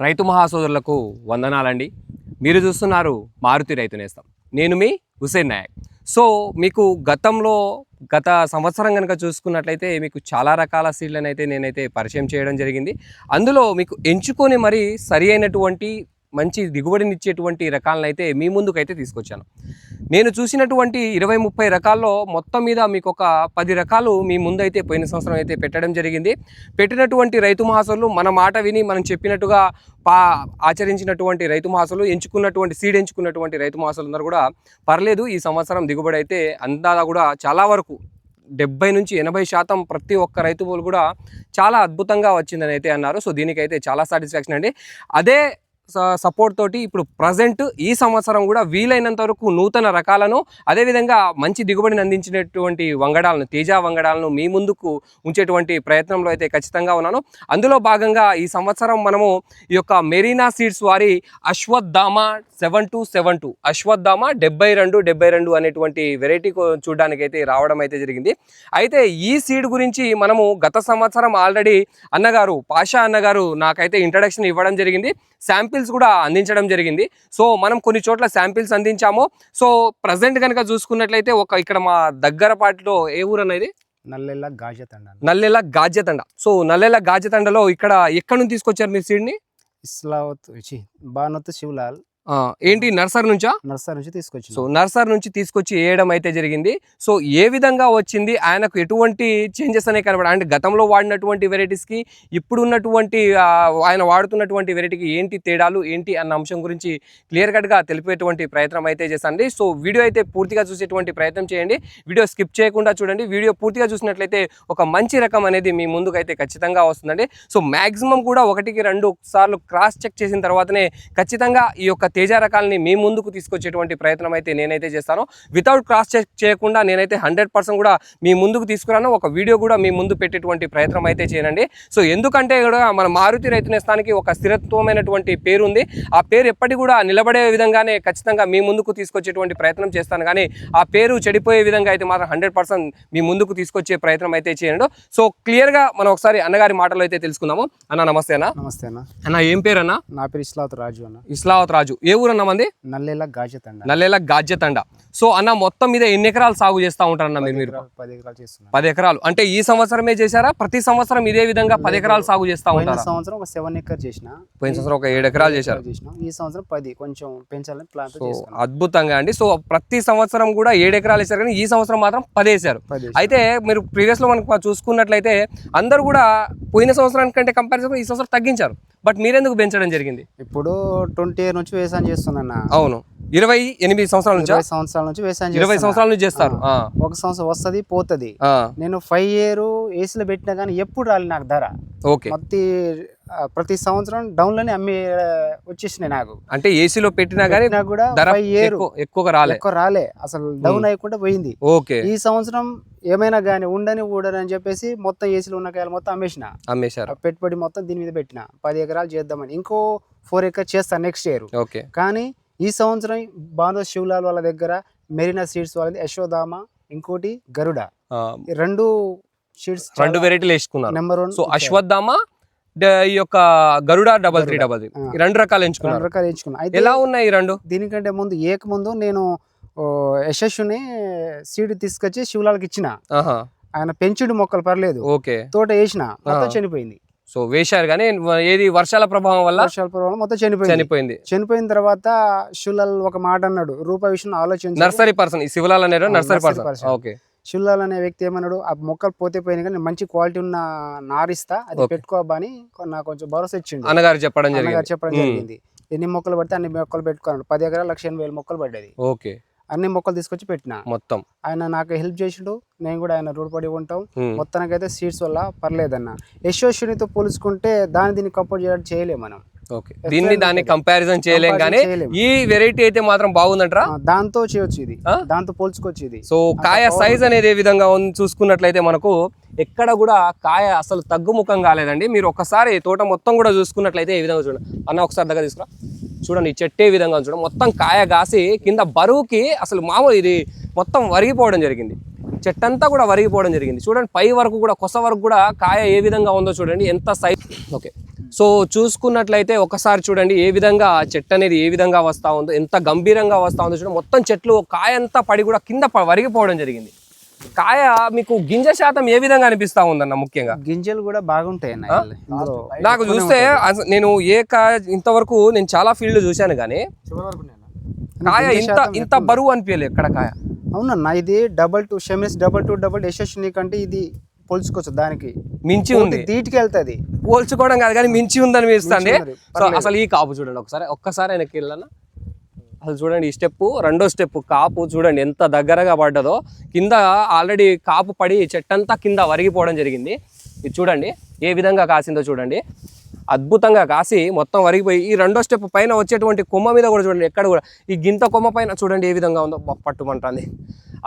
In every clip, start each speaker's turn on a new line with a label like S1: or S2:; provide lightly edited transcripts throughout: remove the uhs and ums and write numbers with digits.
S1: రైతు మహాసోదరులకు వందనాలండి. మీరు చూస్తున్నారు మారుతి రైతు నేస్తం. నేను మీ హుసేన్ నాయక్. సో మీకు గత సంవత్సరం కనుక చూసుకున్నట్లయితే మీకు చాలా రకాల సీడ్లను అయితే నేనైతే పరిచయం చేయడం జరిగింది. అందులో మీకు ఎంచుకొని మరి సరి అయినటువంటి మంచి దిగుబడినిచ్చేటువంటి రకాలను అయితే మీ ముందుకైతే తీసుకొచ్చాను. నేను చూసినటువంటి 20-30 రకాల్లో మొత్తం మీద మీకు ఒక 10 రకాలు మీ ముందైతే పోయిన సంవత్సరం అయితే పెట్టడం జరిగింది. పెట్టినటువంటి రైతు మహాసోదరులు మన మాట విని మనం చెప్పినట్టుగా ఆచరించినటువంటి రైతు మహాసోదరులు ఎంచుకున్నటువంటి రైతు మహాసోదరులందరూ కూడా పర్లేదు, ఈ సంవత్సరం దిగుబడి అయితే అంతా కూడా చాలా వరకు 70-80% ప్రతి ఒక్క రైతు కూడా చాలా అద్భుతంగా వచ్చిందని అయితే అన్నారు. సో దీనికైతే చాలా సాటిస్ఫాక్షన్ అండి. అదే సపోర్ట్ తోటి ఇప్పుడు ప్రజెంట్ ఈ సంవత్సరం కూడా వీలైనంత వరకు నూతన రకాలను, అదేవిధంగా మంచి దిగుబడిని అందించినటువంటి వంగడాలను, తేజ వంగడాలను మీ ముందుకు ఉంచేటువంటి ప్రయత్నంలో అయితే ఖచ్చితంగా ఉన్నాను. అందులో భాగంగా ఈ సంవత్సరం మనము ఈ యొక్క మెరీనా సీడ్స్ వారి అశ్వత్థామ 7272 అశ్వత్థామ 7272 అనేటువంటి వెరైటీ చూడడానికి అయితే రావడం అయితే జరిగింది. అయితే ఈ సీడ్ గురించి మనము గత సంవత్సరం ఆల్రెడీ పాషా అన్నగారు నాకైతే ఇంట్రడక్షన్ ఇవ్వడం జరిగింది, శాంపిల్స్ కూడా అందించడం జరిగింది. సో మనం కొన్ని చోట్ల శాంపిల్స్ అందించాము. సో ప్రజెంట్ కనుక చూసుకున్నట్లయితే ఇక్కడ మా దగ్గర పాటిలో ఏ ఊరు అనేది
S2: నల్లెల గాజ్యతండ.
S1: సో నల్లెల గాజ్యతండలో ఎక్కడ నుంచి తీసుకొచ్చారు మీరు సీడ్ని?
S2: బానోత్ శివలాల్
S1: ఏంటి నర్సరీ నుంచి
S2: తీసుకొచ్చి
S1: నర్సరీ నుంచి తీసుకొచ్చి వేయడం అయితే జరిగింది. సో ఏ విధంగా వచ్చింది, ఆయనకు ఎటువంటి చేంజెస్ అనేవి కనబడ, అంటే గతంలో వాడినటువంటి వెరైటీస్కి ఇప్పుడు ఉన్నటువంటి ఆయన వాడుతున్నటువంటి వెరైటీకి ఏంటి తేడాలు ఏంటి అన్న అంశం గురించి క్లియర్ కట్గా తెలిపేటువంటి ప్రయత్నం అయితే చేశానండి. సో వీడియో అయితే పూర్తిగా చూసేటువంటి ప్రయత్నం చేయండి, వీడియో స్కిప్ చేయకుండా చూడండి. వీడియో పూర్తిగా చూసినట్లయితే ఒక మంచి రకం అనేది మీ ముందుకు అయితే ఖచ్చితంగా వస్తుందండి. సో మ్యాక్సిమం కూడా 1-2 సార్లు క్రాస్ చెక్ చేసిన తర్వాతనే ఖచ్చితంగా ఈ యొక్క తేజ రకాలని మీ ముందుకు తీసుకొచ్చేటువంటి ప్రయత్నం అయితే నేనైతే చేస్తాను. వితౌట్ క్రాస్ చెక్ చేయకుండా నేనైతే 100% కూడా మీ ముందుకు తీసుకురాను, ఒక వీడియో కూడా మీ ముందు పెట్టేటువంటి ప్రయత్నం అయితే చేయనండి. సో ఎందుకంటే కూడా మన మారుతి రైతు నేస్తానికి ఒక స్థిరత్వమైనటువంటి పేరు ఉంది. ఆ పేరు ఎప్పటికీ కూడా నిలబడే విధంగానే ఖచ్చితంగా మీ ముందుకు తీసుకొచ్చేటువంటి ప్రయత్నం చేస్తాను, కానీ ఆ పేరు చెడిపోయే విధంగా అయితే మాత్రం 100% మీ ముందుకు తీసుకొచ్చే ప్రయత్నం అయితే చేయండి. సో క్లియర్గా మనం ఒకసారి అన్నగారి మాటలు అయితే తెలుసుకుందాము. అన్న నమస్తే అన్న.
S2: నమస్తే అన్న.
S1: అన్న ఏం పేరు అన్న?
S2: నా పేరు ఇస్లావత్ రాజు అన్న.
S1: ఇస్లావత్ రాజు. ఏ ఊరు అన్న మంది? నల్లేల గాజ్యతండ. సో అన్న మొత్తం మీద ఎన్ని ఎకరాలు సాగు చేస్తా ఉంటారన్న మీరు?
S2: 10 ఎకరాలు చేస్తున్నా.
S1: 10 ఎకరాలు అంటే ఈ సంవత్సరమే చేశారా? ప్రతి సంవత్సరం ఇదే విధంగా 10 ఎకరాలు సాగు చేస్తా ఉంటారా?
S2: సంవత్సరం ఒక 7 ఎకర్ చేసిన,
S1: పోయిన సంవత్సరం ఒక 7 ఎకరాలు చేశారు.
S2: ఈ సంవత్సరం 10 కొంచెం పెంచాలని ప్లాన్.
S1: సో అద్భుతంగా అండి. సో ప్రతి సంవత్సరం కూడా 7 ఎకరాలు వేశారు, కానీ ఈ సంవత్సరం మాత్రం 10 వేశారు. అయితే మీరు ప్రీవియస్ లో మనకు చూసుకున్నట్లయితే అందరూ కూడా పోయిన సంవత్సరానికంటే కంపారిజన్ ఈ సంవత్సరం తగ్గించారు, బట్ మీరెందుకు పెంచడం జరిగింది?
S2: ఇప్పుడు 20 ఇయర్ నుంచి వ్యవసాయం చేస్తున్నా.
S1: అవును, 28 సంవత్సరాల నుంచి
S2: 20 సంవత్సరాల నుంచి వ్యవసాయం
S1: 20 సంవత్సరాల నుంచి చేస్తారు.
S2: ఒక సంవత్సరం వస్తుంది పోతుంది. నేను 5 year ఏసీలో పెట్టినా కానీ ఎప్పుడు రాలి నాకు ధర.
S1: ఓకే,
S2: ప్రతి సంవత్సరం డౌన్ లోనే అమ్మి వచ్చేసినాయి నాకు.
S1: అంటే ఏసీలో పెట్టినా కానీ
S2: కూడా
S1: ఎక్కువ
S2: రాలే, అసలు డౌన్ అయ్యకుండా పోయింది.
S1: ఓకే,
S2: ఈ సంవత్సరం ఏమైనా కానీ ఊడని చెప్పేసి మొత్తం ఏసీలో ఉన్న కాయలు మొత్తం అమ్మేశారు. పెట్టుబడి మొత్తం దీని మీద పెట్టిన 10 ఎకరాలు చేద్దామని. ఇంకో 4 ఎకర్ చేస్తాను నెక్స్ట్ ఇయర్.
S1: ఓకే, కానీ
S2: ఈ సంవత్సరం బానోత్ శివలాల్ వాళ్ళ దగ్గర మెరీనా సీడ్స్ వాళ్ళది అశ్వత్థామ, ఇంకోటి గరుడ, 2 సీడ్స్ 2
S1: వెరైటీలు వేసుకున్నారు.
S2: నెంబర్ 1
S1: సో అశ్వత్థామ, ఈ యొక్క గరుడ 3333 2 రకాలు ఎంచుకున్నారు. అయితే ఎలా ఉన్నాయి ఈ 2?
S2: దీనికంటే ముందు నేను యశస్సుని సీడ్ తీసుకొచ్చి శివలాల్కి ఇచ్చిన. ఆయన పెంచుడు మొక్కలు పర్లేదు, ఓకే, తోట వేసిన మొత్తం చనిపోయింది.
S1: సో వేశారు కానీ ఏది వర్షాల ప్రభావం వల్ల
S2: మొత్తం చనిపోయిన తర్వాత శివలాల్ ఒక మాట అన్నాడు, రూపాయి విషయం ఆలోచించి.
S1: నర్సరీ పర్సన్ శివలాల్ అనే నర్సరీ పర్సన్. ఓకే,
S2: శివలాల్ అనే వ్యక్తి ఏమన్నాడు, ఆ మొక్కలు పోతే పోయినా కానీ మంచి క్వాలిటీ ఉన్న నారిస్తా, అది పెట్టుకోబా అని నాకు కొంచెం భరోసా ఇచ్చిండు.
S1: అన్నగారు చెప్పడం
S2: జరిగింది. ఎన్ని మొక్కలు పడితే అన్ని మొక్కలు పెట్టుకున్నాడు. 10 ఎకరాలు 1,80,000 మొక్కలు పడ్డది.
S1: ఓకే,
S2: అన్ని మొక్కలు తీసుకొచ్చి పెట్టిన మొత్తం. ఆయన నాకు హెల్ప్ చేసిండు, నేను కూడా ఆయన రూఢపడి ఉంటాం. మొత్తానికైతే సీడ్స్ వల్ల పర్లేదన్న. యశస్సునితో పోల్చుకుంటే దీన్ని కంపేర్ చేయలేము మనం.
S1: దాన్ని కంపారిజన్ చేయలేం, కానీ ఈ వెరైటీ అయితే మాత్రం బాగుందంటారా?
S2: దాంతో చేయొచ్చు, ఇది దాంతో పోల్చుకోవచ్చు ఇది.
S1: సో కాయ సైజ్ అనేది ఏ విధంగా చూసుకున్నట్లయితే మనకు ఎక్కడ కూడా కాయ అసలు తగ్గుముఖం కాలేదండి. మీరు ఒకసారి తోట మొత్తం కూడా చూసుకున్నట్లయితే ఏ విధంగా చూడండి అన్న, ఒకసారి దగ్గర తీసుకురా చూడండి. ఈ చెట్టే విధంగా చూడండి, మొత్తం కాయ కాసి కింద బరువుకి అసలు మామూలు ఇది మొత్తం వరిగిపోవడం జరిగింది. చెట్టంతా కూడా వరిగిపోవడం జరిగింది. చూడండి పై వరకు కూడా, కొస వరకు కూడా కాయ ఏ విధంగా ఉందో చూడండి, ఎంత సైజ్. ఓకే, సో చూసుకున్నట్లయితే ఒకసారి చూడండి ఏ విధంగా చెట్టు అనేది ఏ విధంగా వస్తూ ఉందో, ఎంత గంభీరంగా వస్తూ ఉందో చూడండి. మొత్తం చెట్లు కాయ అంతా పడి కూడా కింద వరిగిపోవడం జరిగింది. కాయ మీకు గింజ శాతం ఏ విధంగా అనిపిస్తా ఉందన్న? ముఖ్యంగా
S2: గింజలు కూడా బాగుంటాయి అన్న ఇందులో.
S1: నాకు చూస్తే నేను ఏ కాయ ఇంతవరకు నేను చాలా ఫీల్డ్ చూశాను కానీ కాయ ఇంత బరువు అనిపించలేదు ఎక్కడ కాయ.
S2: అవునన్నా, ఇది డబల్ యశస్విని కంటే ఇది పోల్చుకోవచ్చు, దానికి
S1: మించి ఉంది,
S2: దీటికి వెళ్తుంది.
S1: పోల్చుకోవడం కాదు కానీ మించి ఉందని అనిపిస్తుంది. సో అసలు ఈ కాపు చూడండి ఒక్కసారి ఆయనకి వెళ్ళాను. అసలు చూడండి ఈ స్టెప్, రెండో స్టెప్ కాపు చూడండి ఎంత దగ్గరగా పడ్డదో. కింద ఆల్రెడీ కాపు పడి చెట్టంతా కింద వరిగిపోవడం జరిగింది. ఇది చూడండి ఏ విధంగా కాసిందో చూడండి, అద్భుతంగా కాసి మొత్తం వరిగిపోయి ఈ రెండో స్టెప్ పైన వచ్చేటువంటి కొమ్మ మీద కూడా చూడండి, ఎక్కడ కూడా ఈ గింత కొమ్మ పైన చూడండి ఏ విధంగా ఉందో, పట్టుమంటుంది.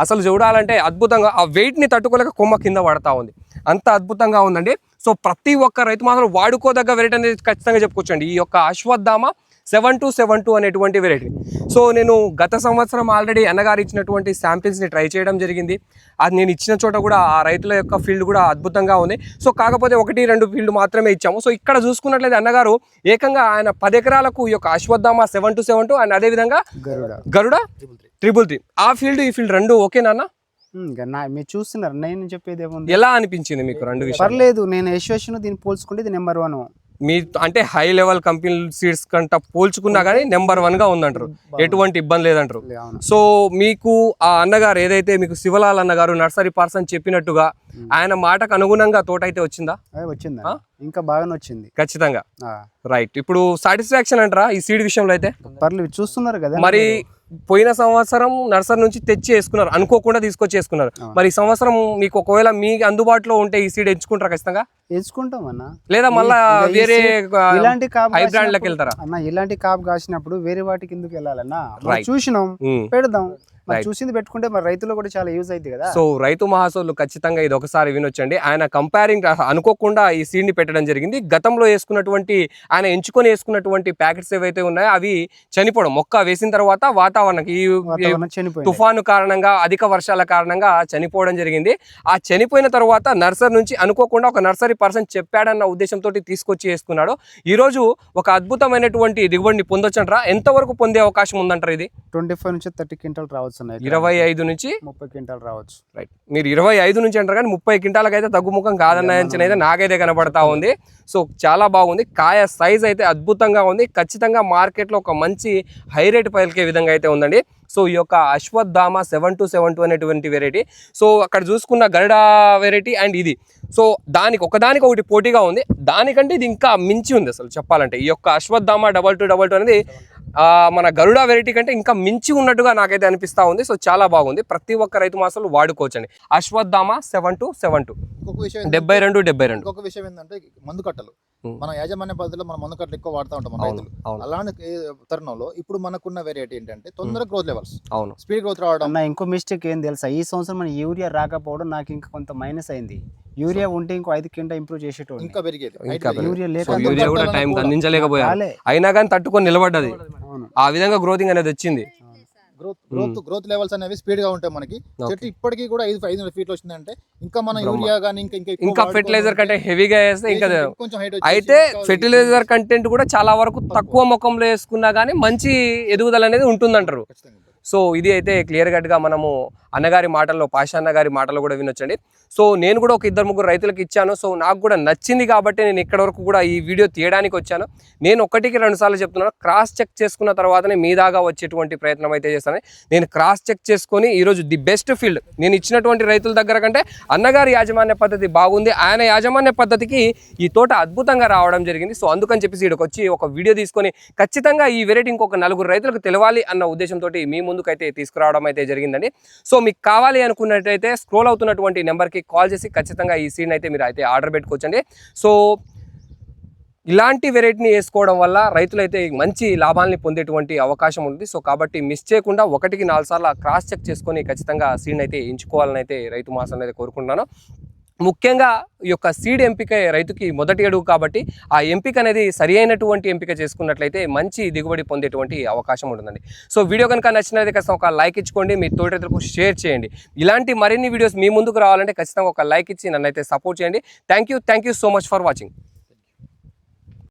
S1: అసలు చూడాలంటే అద్భుతంగా ఆ వెయిట్ని తట్టుకోలేక కొమ్మ కింద పడతా ఉంది, అంత అద్భుతంగా ఉందండి. సో ప్రతి ఒక్క రైతు మాత్రం వాడుకోదగ్గ వెరైటీ అనేది ఖచ్చితంగా చెప్పుకోవచ్చండి ఈ యొక్క అశ్వత్థామ 7272 అనేటువంటి వెరైటీ. సో నేను గత సంవత్సరం ఆల్రెడీ అన్నగారు ఇచ్చినటువంటి శాంపిల్స్ని ట్రై చేయడం జరిగింది. అది నేను ఇచ్చిన చోట కూడా ఆ రైతుల యొక్క ఫీల్డ్ కూడా అద్భుతంగా ఉంది. సో కాకపోతే 1-2 ఫీల్డ్ మాత్రమే ఇచ్చాము. సో ఇక్కడ చూసుకున్నట్లయితే అన్నగారు ఏకంగా ఆయన 10 ఎకరాలకు ఈ యొక్క అశ్వత్థామ 7272 అండ్ అదేవిధంగా గరుడ 333 ఆ ఫీల్డ్ ఈ ఫీల్డ్ రెండు ఓకేనా?
S2: మీరు చూస్తున్నారు, నేను చెప్పేది ఏముంది.
S1: ఎలా అనిపించింది మీకు రెండు విషయాలు?
S2: పర్లేదు, నేను యశస్విని దీన్ని పోల్చుకుంటే ఇది నెంబర్ 1.
S1: మీ అంటే హై లెవెల్ కంపెనీ సీడ్స్ కంట పోల్చుకున్నా కానీ నెంబర్ 1గా ఉందంటారు, ఎటువంటి ఇబ్బంది లేదంటారు. సో మీకు ఆ అన్నగారు ఏదైతే మీకు శివలాల్ అన్నగారు నర్సరీ పర్సన్ చెప్పినట్టుగా ఆయన మాటకు అనుగుణంగా తోట అయితే వచ్చిందా?
S2: వచ్చిందా? ఇంకా బాగానే వచ్చింది
S1: ఖచ్చితంగా. రైట్, ఇప్పుడు సాటిస్ఫాక్షన్ అంటారా ఈ సీడ్ విషయంలో? అయితే
S2: పర్లేదు, చూస్తున్నారు కదా.
S1: మరి పోయిన సంవత్సరం నర్సరీ నుంచి తెచ్చి వేసుకున్నారు, అనుకోకుండా తీసుకొచ్చి వేసుకున్నారు. మరి ఈ సంవత్సరం మీకు ఒకవేళ మీ అందుబాటులో ఉంటే ఈ సీడ్ ఎంచుకుంటారా? ఖచ్చితంగా
S2: ఎంచుకుంటాం అన్న.
S1: లేదా మళ్ళా వేరే
S2: ఇలాంటి కాపు
S1: హైబ్రాండ్లకు వెళ్తారా
S2: అన్న? ఇలాంటి కాపు కాసినప్పుడు వేరే వాటికి ఎందుకు వెళ్ళాలన్నా? చూసినాం, పెడదాం. చూసింది పెట్టుకుంటే మరి రైతులు కూడా చాలా యూజ్ అయింది కదా.
S1: సో రైతు మహాసోళ్ళు ఖచ్చితంగా ఇది ఒకసారి వినొచ్చండి. ఆయన కంపేరింగ్ అనుకోకుండా ఈ సీడ్ని పెట్టడం జరిగింది. గతంలో వేసుకున్నటువంటి ఆయన ఎంచుకొని వేసుకున్నటువంటి ప్యాకెట్స్ ఏవైతే ఉన్నాయో అవి చనిపోవడం, మొక్క వేసిన తర్వాత వాతావరణానికి తుఫాను కారణంగా అధిక వర్షాల కారణంగా చనిపోవడం జరిగింది. ఆ చనిపోయిన తర్వాత నర్సరీ నుంచి అనుకోకుండా ఒక నర్సరీ పర్సన్ చెప్పాడన్న ఉద్దేశంతో తీసుకొచ్చి వేసుకున్నాడు. ఈ రోజు ఒక అద్భుతమైనటువంటి దిగుబడిని పొందొచ్చంటారా? ఎంతవరకు పొందే అవకాశం ఉందంటారు? ఇది
S2: 25 నుంచి 30 క్వింటాల్ రావచ్చు,
S1: 25 నుంచి
S2: 30 క్వింటాల్ రావచ్చు.
S1: రైట్, మీరు 25 నుంచి అంటారు కానీ 30 క్వింటాలకు అయితే తగ్గుముఖం కాదన్న అంచనా అయితే నాకైతే కనబడతా ఉంది. సో చాలా బాగుంది, కాయ సైజ్ అయితే అద్భుతంగా ఉంది. ఖచ్చితంగా మార్కెట్లో ఒక మంచి హై రేట్ పలికే విధంగా అయితే ఉందండి. సో ఈ యొక్క అశ్వత్థామ 7272 అనేటువంటి వెరైటీ. సో అక్కడ చూసుకున్న గరుడ వెరైటీ అండ్ ఇది, సో దానికి ఒకటి పోటీగా ఉంది. దానికంటే ఇది ఇంకా మించి ఉంది అసలు చెప్పాలంటే. ఈ యొక్క అశ్వత్థామ 2222 అనేది మన గరుడ వెరైటీ కంటే ఇంకా మించి ఉన్నట్టుగా నాకైతే అనిపిస్తా ఉంది. సో చాలా బాగుంది, ప్రతి ఒక్క రైతు మాసాలు వాడుకోవచ్చండి. అశ్వత్థామ 7272 72.
S3: ఇంకొక విషయం ఏంటంటే మందు కట్టలు మన యాజమాన్య పద్ధతిలో మనం మందు కట్టలు ఎక్కువ వాడుతూ ఉంటాం రైతులు. అలాంటి తరుణంలో ఇప్పుడు మనకున్న వెరైటీ ఏంటంటే తొందరగా గ్రోత్ లెవెల్స్, స్పీడ్ గ్రోత్ రావడం.
S2: ఇంకో మిస్టేక్ ఏం తెలుసా, ఈ సంవత్సరం మన యూరియా రాకపోవడం నాకు ఇంకా కొంత మైనస్ అయింది. యూరియా ఉంటే ఇంకో 5 క్వింటాల్ ఇంప్రూవ్ చేసేటోడు,
S3: ఇంకా పెరిగేది.
S1: యూరియా కూడా టైం అందించలేకపోయారు, అయినా కానీ తట్టుకొని నిలబడ్డది. ఆ విధంగా గ్రోతింగ్ అనేది వచ్చింది.
S3: గ్రోత్ లెవెల్స్ అనేవి స్పీడ్ గా ఉంటాయి మనకి. చెట్టు ఇప్పటికీ కూడా 500 ఫీట్లు వచ్చిందంటే ఇంకా మన యూరియా గానీ ఇంకా
S1: ఫెర్టిలైజర్ కంటే హెవీగా వేస్తే ఇంకా కొంచెం అయితే ఫెర్టిలైజర్ కంటెంట్ కూడా చాలా వరకు తక్కువ ముఖంలో వేసుకున్నా గానీ మంచి ఎదుగుదల అనేది ఉంటుందంటారు. సో ఇది అయితే క్లియర్ కట్గా మనము అన్నగారి మాటల్లో, పాషా గారి మాటల్లో కూడా వినొచ్చండి. సో నేను కూడా ఒక 2-3 రైతులకు ఇచ్చాను. సో నాకు కూడా నచ్చింది కాబట్టి నేను ఇక్కడ వరకు కూడా ఈ వీడియో తీయడానికి వచ్చాను. నేను 1-2 సార్లు చెప్తున్నాను, క్రాస్ చెక్ చేసుకున్న తర్వాతనే మీ దాకా వచ్చేటువంటి ప్రయత్నం అయితే చేస్తాను. నేను క్రాస్ చెక్ చేసుకొని ఈరోజు ది బెస్ట్ ఫీల్డ్ నేను ఇచ్చినటువంటి రైతుల దగ్గర కంటే అన్నగారి యాజమాన్య పద్ధతి బాగుంది. ఆయన యాజమాన్య పద్ధతికి ఈ తోట అద్భుతంగా రావడం జరిగింది. సో అందుకని చెప్పేసి ఇక్కడికి వచ్చి ఒక వీడియో తీసుకొని ఖచ్చితంగా ఈ వెరైటీ ఇంకొక 4 రైతులకు తెలవాలి అన్న ఉద్దేశంతో మీ ముందుకైతే తీసుకురావడం అయితే జరిగిందండి. సో మీకు కావాలి అనుకున్నట్టయితే స్క్రోల్ అవుతున్నటువంటి నెంబర్కి కాల్ చేసి ఖచ్చితంగా ఈ సీడ్ని అయితే మీరు అయితే ఆర్డర్ పెట్టుకోవచ్చండి. సో ఇలాంటి వెరైటీని వేసుకోవడం వల్ల రైతులైతే మంచి లాభాలని పొందేటువంటి అవకాశం ఉంది. సో కాబట్టి మిస్ చేయకుండా 1-4 సార్లు క్రాస్ చెక్ చేసుకొని ఖచ్చితంగా సీడ్ని అయితే ఎంచుకోవాలని అయితే రైతు మాసం అయితే కోరుకుంటున్నాను. ముఖ్యంగా ఈ యొక్క సీడ్ ఎంపిక రైతుకి మొదటి అడుగు కాబట్టి ఆ ఎంపిక అనేది సరి అయినటువంటి ఎంపిక చేసుకున్నట్లయితే మంచి దిగుబడి పొందేటువంటి అవకాశం ఉంటుందండి. సో వీడియో కనుక నచ్చినట్లయితే ఖచ్చితంగా ఒక లైక్ ఇచ్చుకోండి, మీ తోటి రైతులకు షేర్ చేయండి. ఇలాంటి మరిన్ని వీడియోస్ మీ ముందుకు రావాలంటే ఖచ్చితంగా ఒక లైక్ ఇచ్చి నన్ను అయితే సపోర్ట్ చేయండి. Thank you so much for watching.